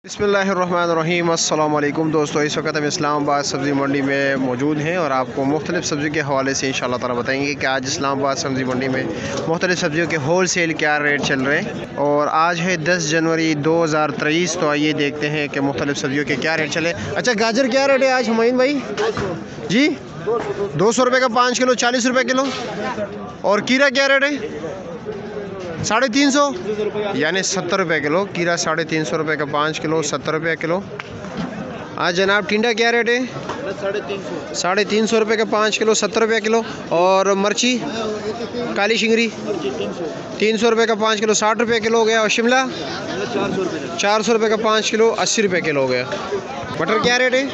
बिस्मिल्लाहिर्रहमानिर्रहीम अस्सलाम वालेकुम दोस्तों, इस वक्त हम इस्लामाबाद सब्ज़ी मंडी में मौजूद हैं और आपको मुख्तलिफ़ सब्ज़ी के हवाले से इंशाअल्लाह ताला बताएंगे कि आज इस्लामाबाद सब्ज़ी मंडी में मुख्तलिफ़ सब्ज़ियों के होल सेल क्या रेट चल रहे हैं। और आज है 10 जनवरी 2023। तो आइए देखते हैं कि मुख्तलिफ़ सब्ज़ियों के क्या रेट चले। अच्छा, गाजर क्या रेट है आज हुमायूं भाई जी? 200 रुपये का 5 किलो, 40 रुपये किलो। और कीरा क्या रेट है? 350 यानी 70 रुपये किलो। कीरा 350 रुपये का 5 किलो, 70 रुपये किलो। आज जनाब टिंडा क्या रेट है? 350 रुपये का 5 किलो, 70 रुपये किलो। और मर्ची काली शिंगरी 300 रुपये का 5 किलो, 60 रुपये किलो हो गया। और शिमला 400 रुपये का 5 किलो, 80 रुपये किलो हो गया। मटर क्या रेट है?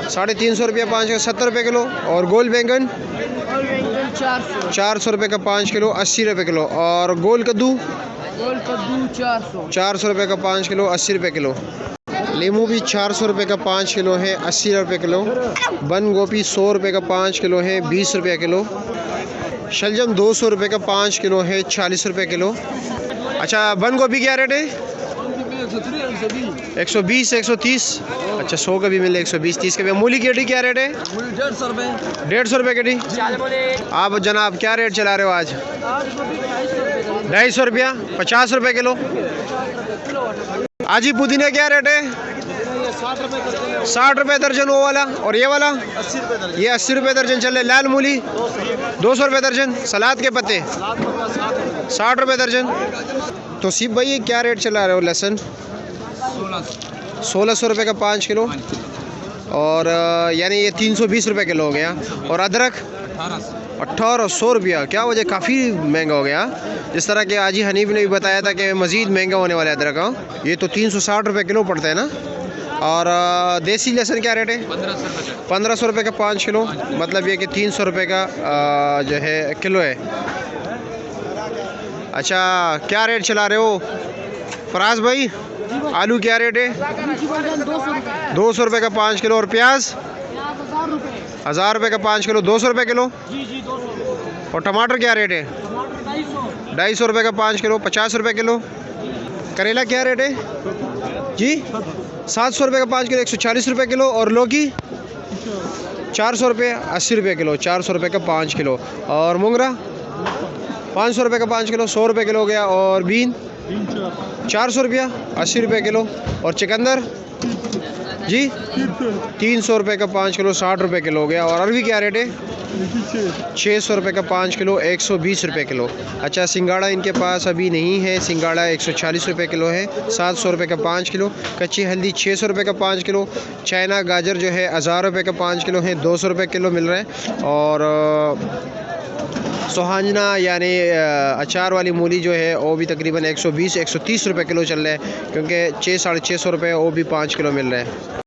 350 रुपये 5 किलो, 70 रुपये किलो। और गोल बैंगन 400 रुपये का 5 किलो, 80 रुपये किलो। और गोल कद्दू 400 रुपये का 5 किलो, 80 रुपये किलो। लीमू भी 400 रुपये का 5 किलो है, 80 रुपये किलो। बंद गोभी 100 रुपये का 5 किलो है, 20 रुपये किलो। शलजम 200 रुपये का 5 किलो है, 40 रुपये किलो। अच्छा, बंद गोभी क्या रेट है? 120, 130। अच्छा, 100 का भी मिले, 120, 30 का भी। मूली की अड्डी क्या रेट है? 150 रुपये की अड्डी। आप जनाब क्या रेट चला रहे हो आज? 250 रुपया, 50 रुपये किलो। आज ही पुदीना क्या रेट है? 60 रुपये दर्जन वो वाला। और ये वाला ये 80 रुपये दर्जन चल रहे। लाल मूली 200 रुपये दर्जन। सलाद के पत्ते 60 रुपये दर्जन। तो सिर्फ भाई ये क्या रेट चला रहे हो? लहसुन 1600 रुपये का 5 किलो। और यानी ये 320 रुपये किलो हो गया। और अदरक 1800 रुपया। क्या वजह? काफ़ी महंगा हो गया। जिस तरह के आज ही हनीफ ने भी बताया था कि मज़ीद महंगा होने वाला है अदरक का। ये तो 360 रुपये किलो पड़ता है ना। और देसी लहसुन क्या रेट है? 1500 रुपये का 5 किलो। मतलब ये कि 300 रुपये का जो है किलो है। अच्छा, क्या रेट चला रहे हो फराज भाई? आलू क्या रेट है? 200 रुपये का 5 किलो। और प्याज 1000 रुपये का 5 किलो, 200 रुपये किलो। और टमाटर क्या रेट है? 250 रुपये का 5 किलो, 50 रुपये किलो। करेला क्या रेट है जी? 700 रुपये का 5 किलो, 140 रुपये किलो। और लौकी 400 रुपये, 80 रुपये किलो, 400 रुपये का 5 किलो। और मुंगरा 500 रुपये का 5 किलो, 100 रुपये किलो हो गया। और बीन 400 रुपया, 80 रुपये किलो। और चिकंदर जी 300 रुपये का 5 किलो, 60 रुपये किलो हो गया। और अरवी क्या रेट है? 600 रुपये का 5 किलो, 120 रुपये किलो। अच्छा, सिंगाड़ा इनके पास अभी नहीं है। सिंगाड़ा 140 रुपये किलो है, 700 रुपये का 5 किलो। कच्ची हल्दी 600 रुपये का 5 किलो। चाइना गाजर जो है 1000 रुपये का 5 किलो है, 200 रुपये किलो मिल रहा है। और सोहाजना यानी अचार वाली मूली जो है वो भी तकरीबन 120, 130 रुपये किलो चल रहा है, क्योंकि 600, 650 रुपये वो भी 5 किलो मिल रहा है।